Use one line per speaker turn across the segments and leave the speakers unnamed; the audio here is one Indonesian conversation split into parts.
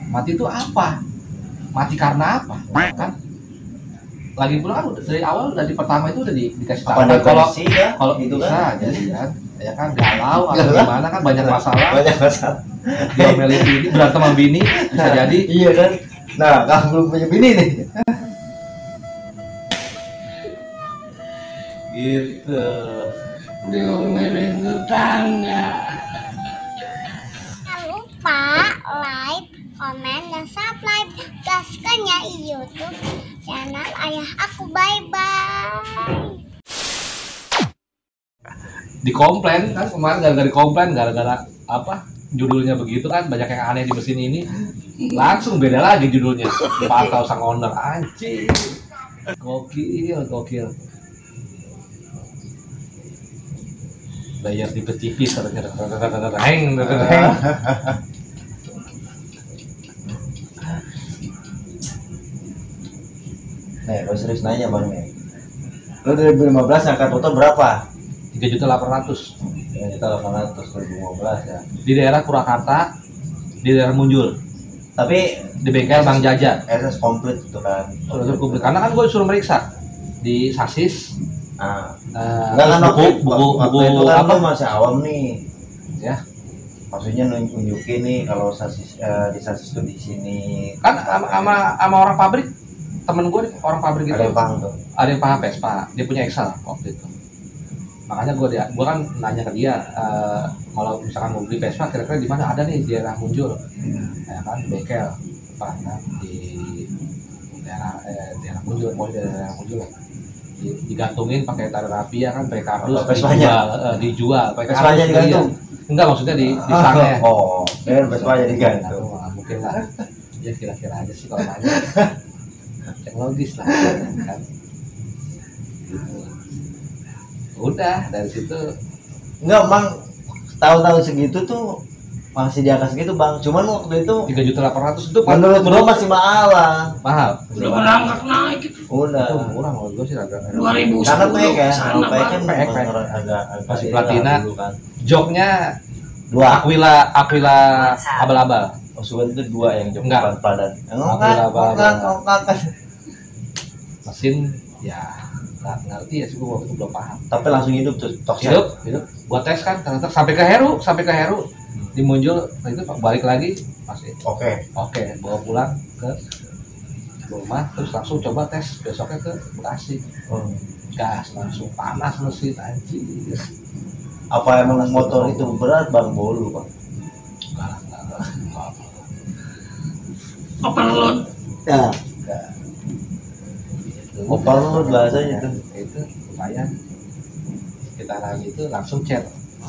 Mati itu apa? Mati karena apa? Kan? Lagi pula kan dari awal dari pertama itu udah dikasih tahu. Kalau
gitu
bisa
kan?
jadi kan, ya kan galau atau gimana kan banyak masalah.
Banyak masalah.
Diomelin bini, berantem sama bini bisa jadi.
Iya kan? Nah, kamu belum punya bini nih.
Gitu.
Diomelin tetangga.
Jangan lupa like, komen, dan subscribe gaskan ya YouTube channel Ayah Aku. Bye-bye.
Dikomplain kan kemarin gara-gara dikomplain gara-gara apa judulnya begitu kan, banyak yang aneh di mesin ini, langsung beda lagi judulnya dipantau sang owner. Anjing, gokil bayar tipis-tipis heng.
Nih, lo serius nanya bang nih. Lo 2015 angkat motor berapa?
3.800.000
3.800.000 2015 ya.
di daerah Purwakarta, di daerah Munjul,
Tapi
di bengkel Bang Jaja.
SS komplit itu kan.
Sudah publik karena kan gue disuruh meriksa di sasis.
Ah.
Enggak kan
waktu itu kan
apa
lo masih awam nih.
ya
Maksudnya nunjukin nih kalau sasis di sasis tuh di sini.
kan sama orang pabrik, temen gue orang pabrik itu
Ada yang paham tuh.
ada yang paham Vespa, dia punya Excel waktu itu. Makanya gue kan nanya ke dia, kalau misalkan mau beli Vespa kira-kira di mana ada nih di daerah Munjul, ya kan bengkel kan di daerah Munjul, mau di daerah Munjul lah. Digantungin pakai tali rapi ya kan, pakai kardus, dijual pakai
Vespanya digantung.
Enggak, maksudnya di stangnya.
Oh, Vespanya digantung.
Mungkin lah, ya kira-kira aja sih kalau nanya. Yang logis lah kan. Gitu. Udah dari situ.
Enggak, Bang. Tahun-tahun segitu tuh masih di angka segitu, Bang. Cuman waktu itu
3.800.000 itu
menurut gua masih mahal.
mahal.
Udah merangkak naik itu.
Udah.
Itu murah menurut gue sih agak
2010
Karena PEK ya,
sana
PEK kan
PEK.
agak
Masih
ini
platina.
lah dulu kan.
joknya
Dua.
Aquila abal-abal.
Oh, Suwan itu dua yang jok
Enggak.
padan.
Enggak. Mesin ya nggak ngerti ya sih, gua waktu itu belum paham.
Tapi langsung hidup tuh, tokset.
Hidup gua tes kan ternyata sampai ke Heru di Munjul. Nah, itu balik lagi masih
Oke.
bawa pulang ke rumah, terus langsung coba tes besoknya ke Bekasi. Gas langsung panas mesin anjir.
Apa emang motor itu berat, Bang? Bolu, Bang.
Enggak.
Overload.
Ya. Overload bahasanya.
Itu lumayan. Sekitaran itu langsung chat.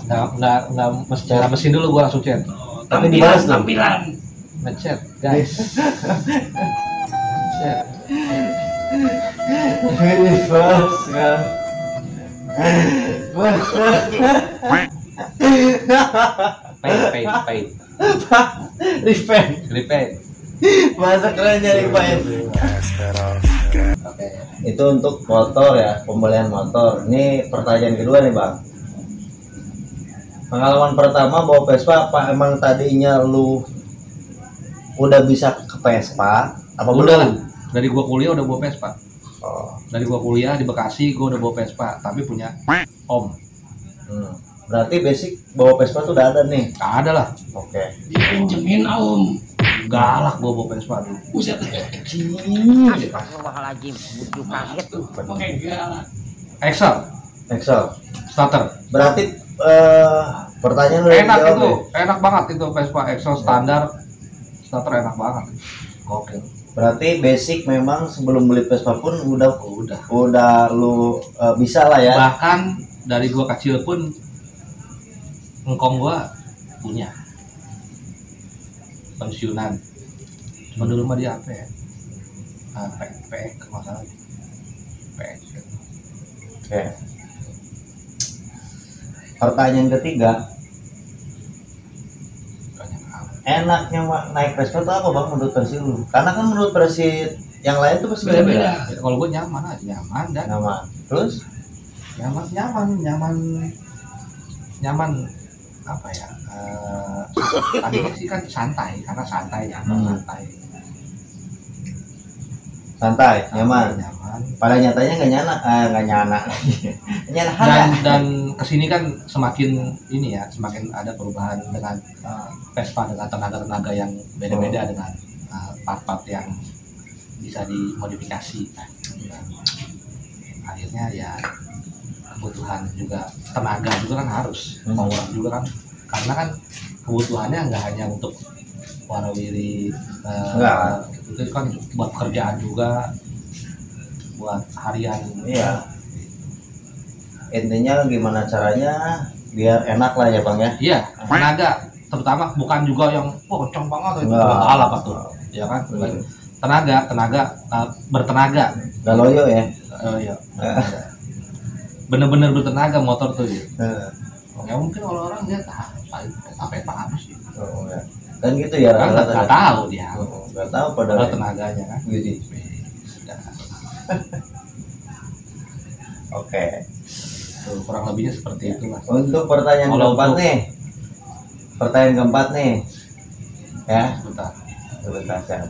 Nggak mesin dulu gua langsung chat.
Tapi dibalas dong.
Tampilan.
Ngechat, guys. Chat.
Reverse kan.
Pay.
Revenge. Masa keren nyari pain.
Oke.
Itu untuk motor ya, pembelian motor. Ini pertanyaan kedua nih, Bang. Pengalaman pertama bawa Vespa, apa emang tadinya lu udah bisa ke Vespa? Apa
Udah lah.
belum?
Dari gua kuliah udah bawa Vespa.
Oh.
Dari gua kuliah di Bekasi gua udah bawa Vespa, tapi punya Om.
Berarti basic bawa Vespa tuh udah ada nih.
Ada lah.
Oke.
Dipinjemin Om.
Galak gua bawa Vespa dulu.
Buset.
Astagfirullahaladzim, butuh kaget tuh.
Pakai galak.
Excel starter.
Berarti pertanyaan udah
Enak
dijawab
itu,
ya?
enak banget itu Vespa Excel standar. Starter enak banget. Oke.
Berarti basic memang sebelum beli Vespa pun udah lu bisa lah ya.
Bahkan dari gua kecil pun engkong gua punya pensiunan. Cuma dulu mah dia apa ya? PX kalau salah. PX.
Oke. Pertanyaan ketiga, enaknya naik Vespa itu apa, Bang, menurut versi lu? Karena kan menurut versi yang lain tuh pasti beda-beda.
Ya, kalau gua nyaman aja, nyaman dan
Nyaman. Terus
nyaman apa ya? Tadinya sih kan santai, karena santai nyaman,
Santai, nyaman.
nyaman.
Pada nyatanya nggak nyana. Nyana
Dan kesini kan semakin ini ya, semakin ada perubahan dengan Vespa dengan tenaga yang beda-beda dengan part-part yang bisa dimodifikasi. Dan akhirnya ya kebutuhan juga tenaga juga kan harus power juga kan, karena kan kebutuhannya nggak hanya untuk warawiri itu kan buat kerjaan juga, buat harian.
Iya. Intinya gimana caranya biar enak lah ya Bang ya.
Iya, tenaga terutama, bukan juga yang kencang banget itu
Enggak.
kalah apa tuh ya kan. Tenaga bertenaga.
Gak loyo ya.
Iya, bener-bener bertenaga motor tuh ya. Ya mungkin kalau orang lihat apa sih,
Oh, ya. Kan gitu ya
kan
rata-rata.
nggak tahu dia
Nggak tahu pada
padahal tenaganya kan.
gitu.
Sudah.
Oke.
Tuh, kurang lebihnya seperti itulah.
Untuk pertanyaan
Kalau
keempat
untuk-
nih. Pertanyaan keempat nih. Ya,
Sebentar,
sebentar kan.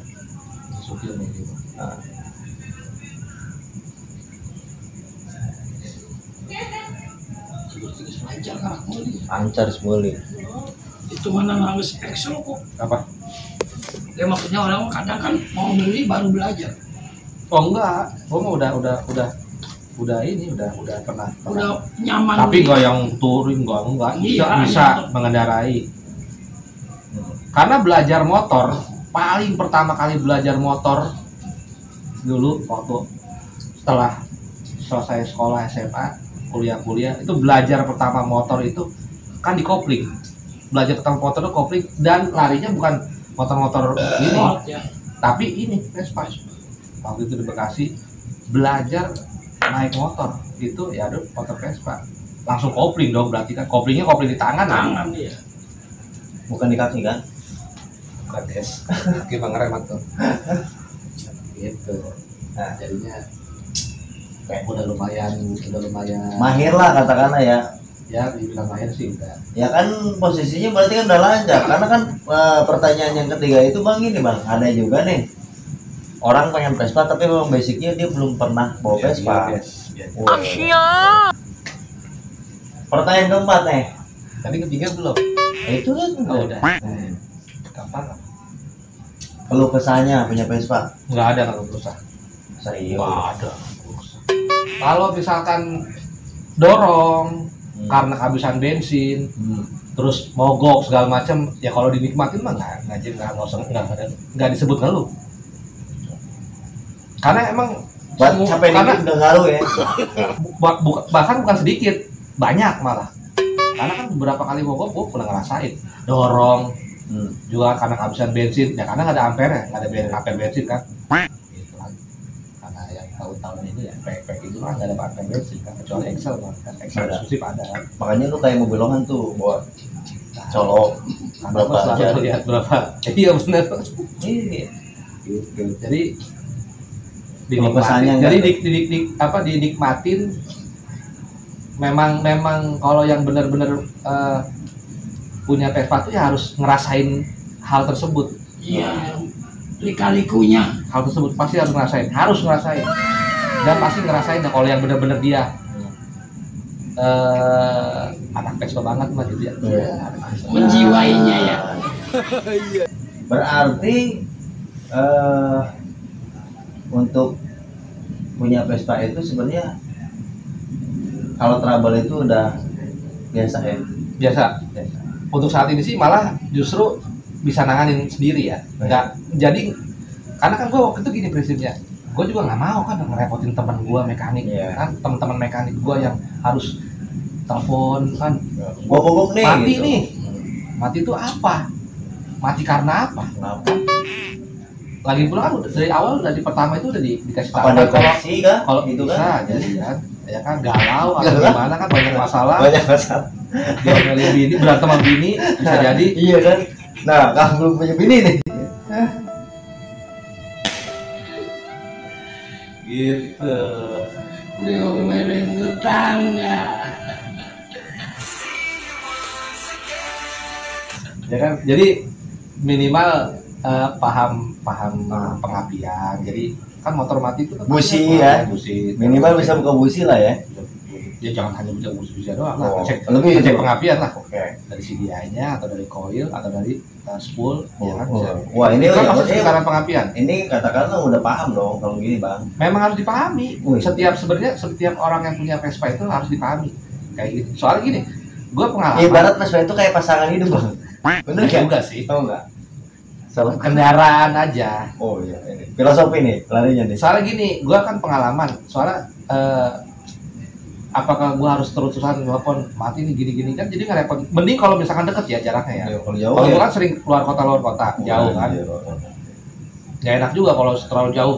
supir nih gitu.
Lancar karak muli.
Lancar semuli.
Itu mana nangis Excel kok.
Apa?
Ya maksudnya orang kadang kan mau beli baru belajar.
Oh enggak, gua mah udah ini udah pernah.
Udah nyaman.
Tapi
beli.
nggak yang touring, enggak
Iya,
bisa
iya.
mengendarai. Karena belajar motor, paling pertama kali belajar motor dulu waktu setelah selesai sekolah SMA, kuliah itu belajar pertama motor itu kan di kopling. Belajar pertama motor itu kopling, dan larinya bukan motor-motor ini,
Hot, ya.
tapi ini Vespa. Waktu itu di Bekasi belajar naik motor itu ya aduh, motor Vespa langsung kopling dong, berarti kan koplingnya kopling di tangan.
Tangan dia.
Bukan di kaki kan?
Bukan des, kaki bang remat tuh. Gitu. Nah jadinya udah lumayan
Mahir lah katakanlah ya.
ya, dibilang mahir sih udah.
Ya kan posisinya berarti kan udah lancar. Karena kan pertanyaan yang ketiga itu Bang ini Bang, ada juga nih. Orang pengen Vespa tapi memang basicnya dia belum pernah bawa Vespa. Wah. Pertanyaan keempat nih.
Tadi ketiga belum?
Itu kan
Oh udah.
Hmm.
Kapan?
Keluh kesahnya punya Vespa.
Nggak ada kalau berusaha.
Serius.
Nggak ada. Kalau misalkan dorong karena kehabisan bensin, terus mogok segala macam, ya kalau dinikmatin mah nggak disebut ngeluh. Karena emang
Sampai
karena
ini udah ngaruh ya.
bahkan bukan sedikit, banyak malah. Karena kan beberapa kali mogok gue pernah ngerasain dorong juga karena kehabisan bensin, ya karena nggak ada ampere, nggak ada ampere bensin kan. Gitu kan. Karena yang tahun-tahun ini ya pek itu kan nggak ada ampere bensin kan, kecuali Excel kan, Excel
Ada.
eksklusif ada.
Makanya lu kayak mobil lohan tuh buat colok
Karena
berapa
gue selalu
jari.
lihat berapa, iya benar.
Iya.
Gitu. Jadi
Kepesannya
dinikmatin,
nggak
jadi dinikmatin. Memang kalau yang benar-benar punya Vespa tuh ya harus ngerasain hal tersebut.
Iya. Lika-likunya.
Hal tersebut pasti harus ngerasain, dan pasti ngerasain. Nah, kalau yang benar-benar dia anak Vespa banget mah gitu ya.
Iya.
Menjiwainya ya.
Berarti untuk punya Vespa itu sebenarnya kalau trouble itu udah biasa ya.
Biasa. Untuk saat ini sih malah justru bisa nanganin sendiri ya. Nggak, jadi karena kan gue waktu itu gini prinsipnya, gue juga nggak mau kan ngerepotin teman gue mekanik.
Iya.
Kan teman-teman mekanik gue yang harus telepon kan,
Gua bobok nih.
mati
gitu.
nih, mati itu apa? Mati karena apa?
Kenapa?
Lagi pula kan dari awal dari pertama itu udah dikasih tahu
Apa ada
kan kalau
koneksi kah?
kalau
gitu
bisa
kan?
jadi kan, ya kan galau atau
Galau.
gimana kan, banyak masalah.
Banyak masalah.
Diomelin bini, berantem sama bini, bisa jadi.
Iya kan? Nah, kamu belum punya bini nih.
Gitu.
Diomelin tetangga.
Ya kan, jadi minimal paham pengapian. Jadi kan motor mati itu kan
Busi ya.
busi.
Minimal bisa buka busi lah ya.
Ya jangan hanya bisa busi doang
Oh,
lah. Cek
lebih
cek
itu.
pengapian lah.
Oke.
Dari CDI-nya atau dari coil atau dari spool ya kan.
Oh.
Bisa.
Wah, ini
Itu kan
udah-
masuk sekitaran pengapian.
Ini katakanlah udah paham dong kalau gini, Bang.
Memang harus dipahami.
Wih.
Setiap orang yang punya Vespa itu harus dipahami. Kayak gitu. Soalnya gini, gue pengalaman.
Ibarat Vespa itu kayak pasangan hidup, Bang. Bener
Enggak
kan?
juga sih.
Tahu enggak? Salah.
Kendaraan aja.
Oh iya, ini. Filosofi nih, larinya nih.
Soalnya gini, gue kan pengalaman. Soalnya apakah gue harus terus-terusan telepon mati nih gini-gini kan jadi nggak repot. Mending kalau misalkan deket ya jaraknya ya.
Kalau jauh
Kalau
ya.
gue kan sering keluar kota jauh kan.
Iya.
Nggak enak juga kalau terlalu jauh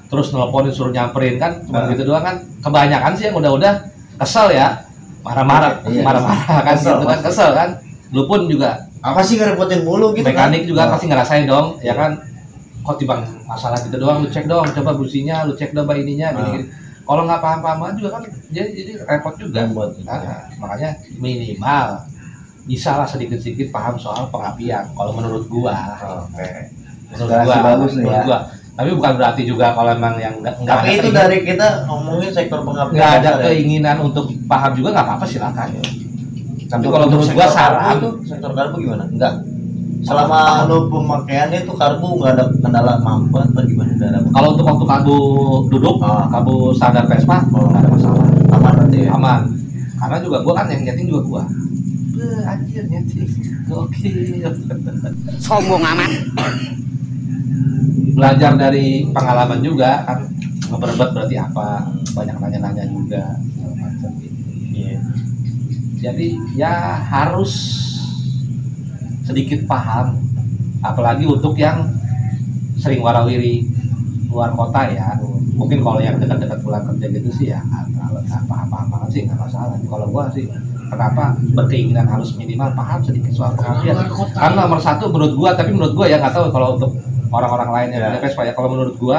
terus nelponin suruh nyamperin kan cuma gitu doang kan. Kebanyakan sih yang udah kesel ya, marah-marah
Iya.
kan
Kesel,
gitu kan,
pasti.
kesel kan. Lu pun juga
Apa sih ngerepotin mulu gitu
mekanik
kan?
juga
Oh.
pasti ngerasain dong ya
Iya.
kan. Kok tiba masalah gitu doang, lu cek dong coba businya, lu cek coba ininya gini-gini. Kalau nggak paham-paham juga kan jadi repot juga.
Repot,
Nah, makanya minimal bisa lah sedikit-sedikit paham soal pengapian kalau menurut gua.
Oke.
Menurut
Sekarang
gua,
sih bagus nih
menurut
ya.
gua. Tapi bukan berarti juga kalau emang yang nggak
Tapi
ada
itu
keinginan-
dari kita ngomongin sektor pengapian.
nggak ada
dasar ya.
keinginan untuk paham juga nggak apa-apa silakan. Tapi
Untuk-
kalau
untuk
menurut gua
sektor karbu
saran
tuh, sektor karbu gimana?
enggak.
Selama lu pemakaiannya tuh karbu nggak ada kendala mampu atau gimana? Nggak ada.
Kalau untuk waktu kabu duduk,
Ah.
kabu standar Vespa
Oh.
nggak ada masalah.
Aman nanti ya.
Aman. Karena juga gua kan yang nyeting juga gua. Anjir nyeting. Gokil.
Sombong amat.
Belajar dari pengalaman juga kan ngeberbet berarti apa, banyak nanya-nanya juga segala macam gitu.
Iya.
Jadi ya harus sedikit paham, apalagi untuk yang sering warawiri luar kota ya. Mungkin kalau yang dekat-dekat pulang kerja gitu sih ya nggak paham banget sih, nggak masalah. Kalau gua sih kenapa berkeinginan harus minimal paham sedikit soal pengapian.
Luar kota.
Karena nomor satu menurut gua, tapi menurut gua ya nggak tahu kalau untuk orang-orang lain yang
Ya.
punya Vespa ya. Kalau menurut gua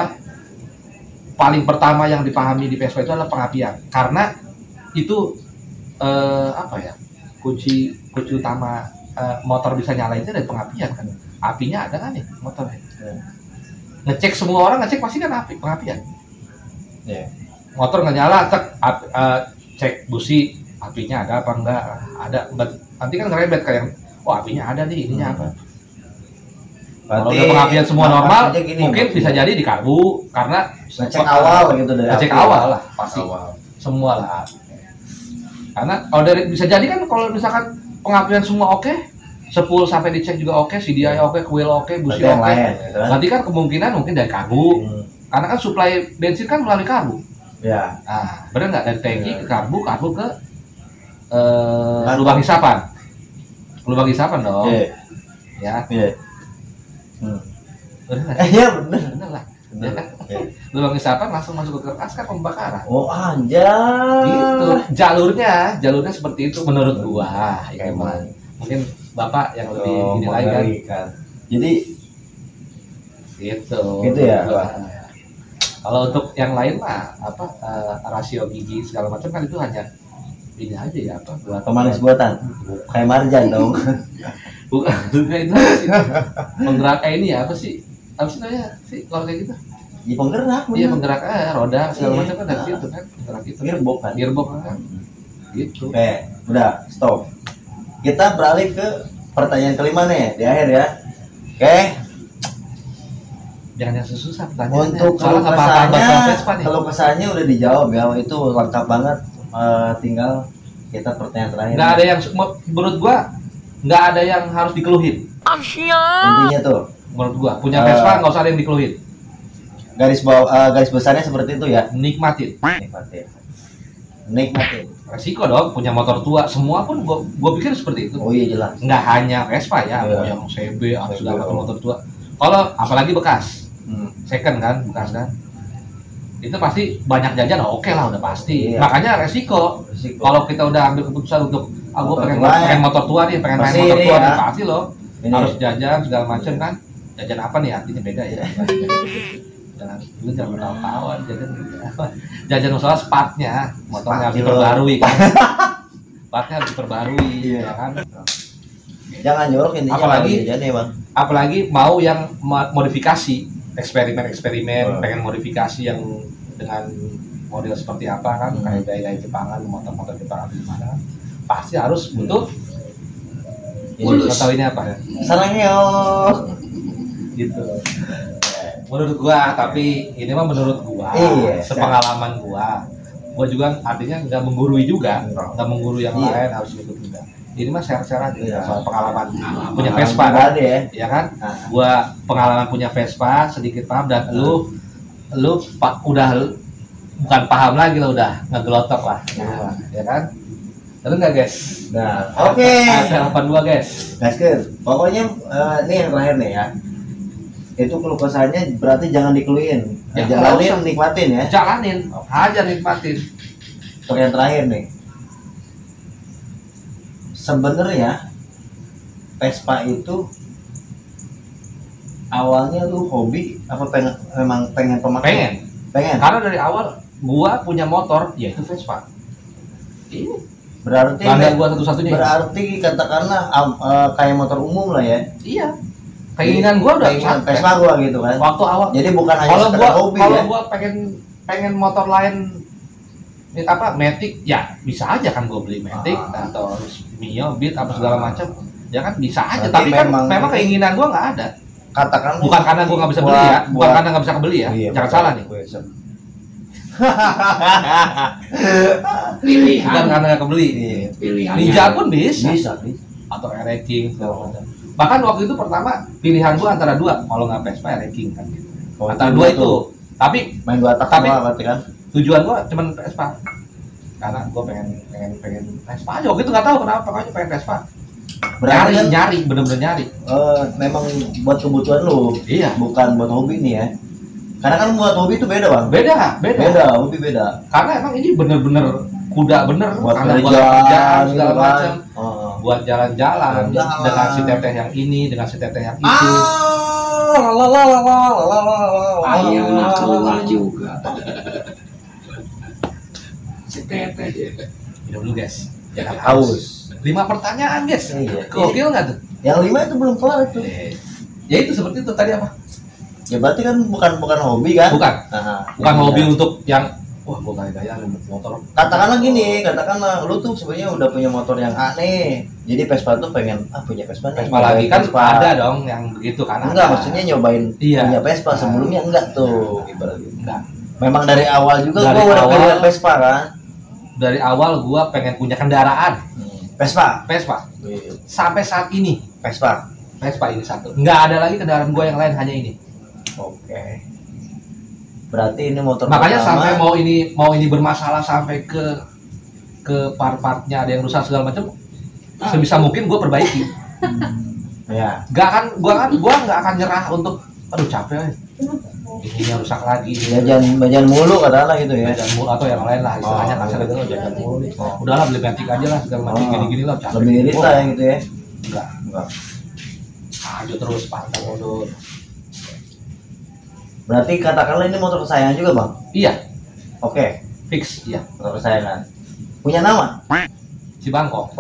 paling pertama yang dipahami di Vespa itu adalah pengapian. Karena itu apa ya, kunci utama motor bisa nyala itu dari pengapian kan. Apinya ada kan nih motornya.
Ya.
Ngecek semua orang ngecek pasti kan pengapian.
Iya.
Motor nggak nyala, cek busi apinya ada apa enggak, ada. Nanti kan ngerebet kayak, oh apinya ada nih, ininya apa. Kalau udah pengapian semua normal,
maksudnya gini,
mungkin bisa
maksudnya.
jadi di karbu karena
ngecek awal gitu dari
ngecek
api.
awal lah pasti
Awal.
semua lah. Karena kalau dari bisa jadi kan kalau misalkan pengapian semua oke, sepul sampai dicek juga oke, CDI oke, kuil oke, busi
Berarti yang
oke.
lain gitu kan.
Nanti kan kemungkinan mungkin dari karbu, karena kan suplai bensin kan melalui karbu.
Ya.
Nah, bener nggak dari tangki
Ya.
ke karbu ke
Kantong.
lubang hisapan. Lubang hisapan dong.
Iya.
Ya,
Iya.
bener nggak?
Iya bener.
Bener lah.
Bener. Iya.
Lubang hisapan langsung masuk ke kaskar pembakaran.
Oh anjay.
Gitu. Jalurnya seperti itu menurut gua. Ya emang. Mungkin Bapak yang lebih
Oh,
ini lagi kan.
kan. Jadi
Gitu.
Gitu ya,
Gua.
Pak?
Kalau untuk yang lain mah apa rasio gigi segala macam kan itu hanya ini aja ya apa buat
pemanis buatan. Kayak Marjan dong.
bukan juga itu apa sih penggerak ini ya apa sih namanya sih kalau kayak gitu
Di penggerak
iya
bener.
penggerak roda segala
Iya.
macam kan dari situ kan penggerak itu
Gearbox kan.
gearbox kan gitu.
Oke, udah stop. Kita beralih ke pertanyaan kelima nih di akhir ya. Oke,
Jangan yang susah pertanyaannya.
untuk
Soalnya nggak paham bahasa Vespa nih.
kalau kesannya udah dijawab ya, itu lengkap banget. Tinggal kita pertanyaan terakhir.
Nggak ada yang menurut gua nggak ada yang harus dikeluhin.
Intinya tuh
Menurut gua punya Vespa nggak usah ada yang dikeluhin.
garis besarnya seperti itu ya.
Nikmatin.
Nikmatin.
Resiko dong punya motor tua. Semua pun gua pikir seperti itu.
Oh iya jelas.
Nggak hanya Vespa ya,
Iya.
mau yang CB atau segala macam motor tua. Kalau apalagi bekas, second kan, bekas kan. Itu pasti banyak jajan, oke lah udah pasti.
Iya.
Makanya resiko.
Risiko.
Kalau kita udah ambil keputusan untuk gua
Motor
pengen
tua ya.
pengen motor tua nih, pengen main
Pasti
motor
ini
tua
ya.
nih, pasti loh.
Ini.
Harus jajan segala macam kan. Jajan apa nih artinya beda ya. Jangan ketawa-tawa jajan masalah spatnya, motornya harus
Spatnya.
diperbarui kan. Spatnya harus diperbarui
Iya.
ya kan.
Jangan jorok intinya.
Apalagi-
jadi bang.
Apalagi mau yang modifikasi, eksperimen,
Oh.
pengen modifikasi yang dengan model seperti apa kan, kayak gaya-gaya Jepangan, motor-motor Jepangan gimana, pasti harus butuh
Mulus.
nggak tahu ini apa ya,
Sarangnya.
gitu. Menurut gua, tapi ini mah menurut gua,
Iya.
sepengalaman gua juga artinya nggak menggurui juga, nggak menggurui yang
Iya.
lain harus ikut juga. Ini mah share-share aja
Iya.
soal pengalaman punya
Pengalaman
Vespa kan,
pribadi ya.
ya kan?
Nah,
Gua pengalaman punya Vespa sedikit paham dan lu udah bukan paham lagi lah, udah ngegelotok lah, ya kan? Betul nggak guys?
nah, oke.
AFL 82 guys.
Gaskin, pokoknya ini yang terakhir nih ya. Itu keluh kesahnya berarti jangan dikeluhin.
Ya, nggak usah.
Jalanin, nikmatin ya.
Jalanin aja, nikmatin.
Untuk yang terakhir nih. Sebenarnya Vespa itu awalnya lu hobi apa memang pengen pemakaian? Pengen.
Karena dari awal gua punya motor yaitu Vespa. Ini
Berarti
bangga gua satu-satunya.
berarti katakanlah kayak motor umum lah ya.
Iya. Keinginan gua udah
Keinginan
sampai.
Vespa gua gitu kan.
Waktu awal.
Jadi bukan hanya
Kalau
sekedar
gua
hobi
kalau
ya.
gua pengen motor lain apa Matic ya bisa aja kan gua beli Matic atau Mio, Beat apa segala macam. Ya kan bisa aja,
Berarti
tapi kan
memang-
memang keinginan gua nggak ada.
Katakan
Bukan karena gua nggak bisa beli ya, bukan karena nggak bisa kebeli ya.
Iya,
Jangan
betul.
salah nih.
Pilihan.
Bukan karena nggak kebeli.
Iya.
Pilihannya.
Ninja pun bisa.
Bisa.
Atau King segala macam. Bahkan waktu itu pertama pilihan gua antara dua, kalau nggak Vespa King kan gitu.
Oh,
Antara
itu
dua
tuh.
itu. Tapi
Main dua tak
Tapi-
semua berarti kan.
tujuan gua cuman Vespa. Karena gua pengen Vespa aja. Waktu itu nggak tahu kenapa, pokoknya pengen Vespa.
Berarti kan
Nyari, bener-bener nyari.
memang buat kebutuhan lu,
Iya.
bukan buat hobi nih ya. Karena kan buat hobi itu beda bang.
Beda.
Beda, hobi beda.
Karena emang ini bener-bener kuda bener.
Buat
Karena buat
kerja,
kerjaan
gitu
segala
kan.
macam.
Oh.
Buat jalan-jalan
Jalan-jalan.
dengan si teteh yang ini, dengan si teteh yang itu.
Akhirnya keluar juga. Si teteh.
Minum dulu guys. Jangan
Haus.
5 pertanyaan guys.
Iya.
Gokil nggak tuh?
Yang 5 itu belum kelar itu.
Ya itu seperti itu tadi apa?
Ya berarti kan bukan hobi kan?
Bukan.
Nah,
Bukan
iya.
hobi untuk yang wah gua gaya-gaya motor.
Katakanlah gini, katakanlah lu tuh sebenarnya udah punya motor yang aneh. Jadi Vespa tuh pengen punya Vespa nih.
Vespa lagi kan
Vespa.
ada dong yang begitu kan.
Enggak,
ada.
maksudnya nyobain
Iya.
punya Vespa
Nah.
sebelumnya enggak tuh ibaratnya.
Enggak.
Memang dari awal juga
Dari
gua udah
awal.
pengen Vespa kan.
Dari awal gua pengen punya kendaraan
Vespa.
Vespa. Sampai saat ini
Vespa.
Vespa ini satu. Nggak ada lagi kendaraan gua yang lain, hanya ini.
Oke. Berarti ini motor
Makanya
pertama.
sampai mau ini bermasalah sampai ke part-partnya ada yang rusak segala macam, sebisa mungkin gua perbaiki.
Ya.
Gua nggak akan nyerah untuk aduh capek. Ini rusak lagi.
Jajan mulu katakanlah gitu ya.
Jajan mulu atau yang lain lah istilahnya
Oh,
kasar
iya.
gitu jajan mulu nih. Udahlah beli Matic aja lah segala macam
Oh.
gini-gini lah capek.
Lebih irit lah yang gitu ya.
Enggak. Ayo terus pantang mundur.
Berarti katakanlah ini motor kesayangan juga bang.
Iya,
Oke,
fix iya.
motor kesayangan. Punya nama?
Si Bangkong.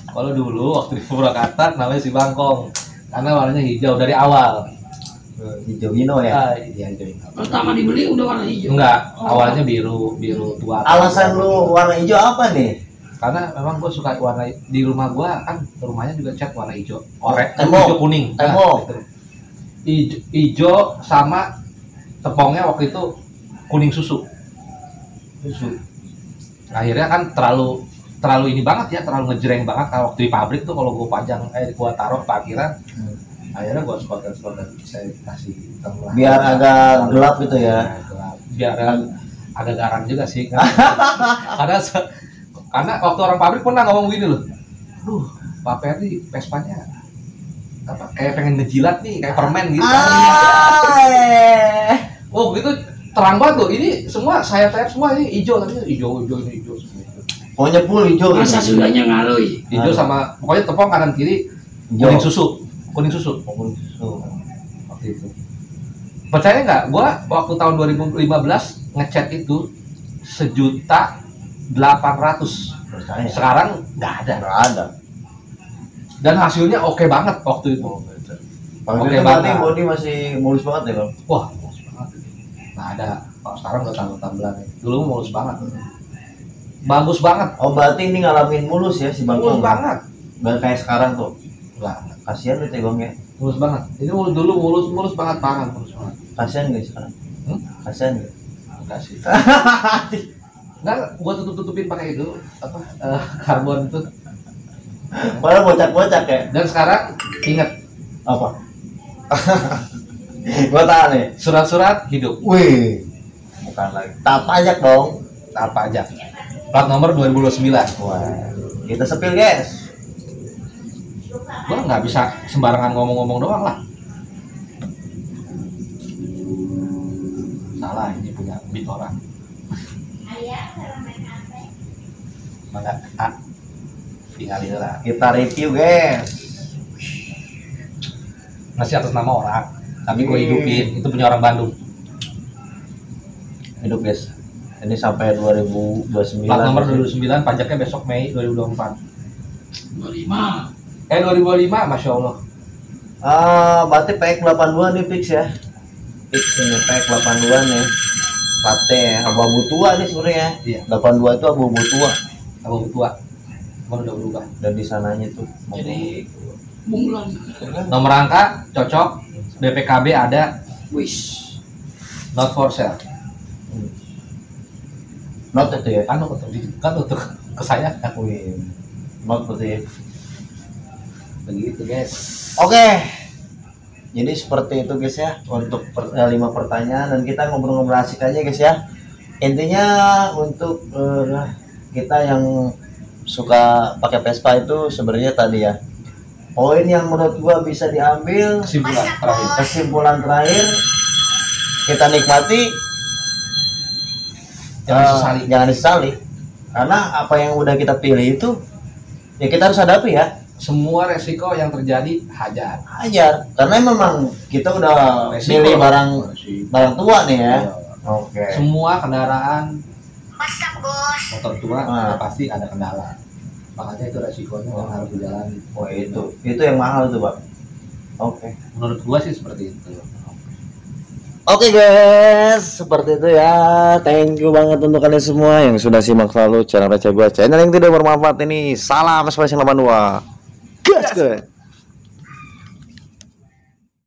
Kalau dulu waktu di Purwakarta namanya si Bangkong. Karena warnanya hijau dari awal.
Hijau Hino ya.
Iya hijau ini.
Pertama dibeli udah warna hijau.
Enggak, awalnya biru tua.
Alasan lu warna hijau apa nih?
Karena memang gue suka warna di rumah gue kan rumahnya juga cat warna hijau,
Tembok.
hijau kuning.
Tembok.
Hijau sama tepongnya waktu itu kuning susu. Akhirnya kan terlalu ini banget ya, terlalu ngejreng banget. Kalau waktu di pabrik tuh kalau gue panjang gue taruh parkiran, akhirnya gue spotkan saya kasih hitam lah.
Biar agak gelap gitu ya.
Gelap. Biar agak garang juga sih. Karena waktu orang pabrik pernah ngomong gini loh, duh Pak Ferdi Vespanya apa kayak pengen ngejilat nih kayak permen gitu. Oh gitu terang banget loh, ini semua sayap-sayap semua ini hijau, tapi hijau semua.
Pokoknya full hijau.
Masa
gitu.
sudahnya ngalui.
Hijau sama pokoknya tepung kanan kiri
Hijau.
kuning susu waktu itu. Percaya nggak? Gua waktu tahun 2015 ngecat itu 1.800.000.
Percaya.
Sekarang nggak ada.
Nggak ada.
Dan hasilnya oke banget waktu itu.
Waktu
Oke
itu berarti
banget.
body masih mulus banget ya bang?
Wah, mulus banget. Nah ada. Kalau sekarang udah tambah-tambahan. Dulu mulus banget. Bagus banget.
Oh berarti ini ngalamin mulus ya si bang?
Mulus banget.
Gak kayak sekarang tuh.
Enggak.
Kasihan tuh bang ya.
Mulus banget. Ini dulu mulus banget parah, mulus banget.
Kasihan gak sekarang? Kasihan gak?
Enggak sih. Enggak, gua tutupin pakai itu apa karbon itu.
Padahal bocak-bocak ya.
Dan sekarang ingat
Apa? Gua tahu nih.
surat-surat hidup.
Wih. Bukan lagi. Tahap pajak dong.
Tahap pajak. Plat nomor 2029.
Wah. Kita sepil guys.
Gua nggak bisa sembarangan ngomong-ngomong doang lah. Salah, ini punya beat orang. Mana tinggalin lah.
Kita review guys.
Masih atas nama orang, tapi gue hidupin. Itu punya orang Bandung.
Hidup guys. Ini sampai 2029.
Plat nomor 2009, pajaknya besok Mei 2024.
25.
2025, masya Allah.
Berarti PX 82 nih fix ya. Fix ini PX 82 nih. Pate ya, abu-abu tua nih sebenarnya.
Iya.
82 itu abu-abu tua.
Abu tua, nomor udah berubah.
Dan di sananya tuh.
Jadi bunglon.
Nomor angka cocok, BPKB ada,
Wish.
not for sale.
Not itu ya.
Kan untuk ke saya.
Wih. Not berarti ya.
Begitu guys.
Oke. Jadi seperti itu guys ya untuk 5 pertanyaan dan kita ngobrol-ngobrol asik aja guys ya. Intinya untuk kita yang suka pakai Vespa itu sebenarnya tadi ya. Poin yang menurut gua bisa diambil kesimpulan terakhir kita nikmati, jangan disesali karena apa yang udah kita pilih itu ya kita harus hadapi ya.
Semua resiko yang terjadi hajar.
Karena memang kita udah
Resiko.
milih barang tua nih ya. Oke.
Semua kendaraan
Masa bos?
motor tua
Ah.
pasti ada kendala. Makanya itu resikonya yang harus dijalani.
Oh itu yang mahal tuh bang. Oke.
Menurut gua sih seperti itu.
Oke guys, seperti itu ya. Thank you banget untuk kalian semua yang sudah simak selalu channel receh gua, channel yang tidak bermanfaat ini. Salam Spesial 82. Gas.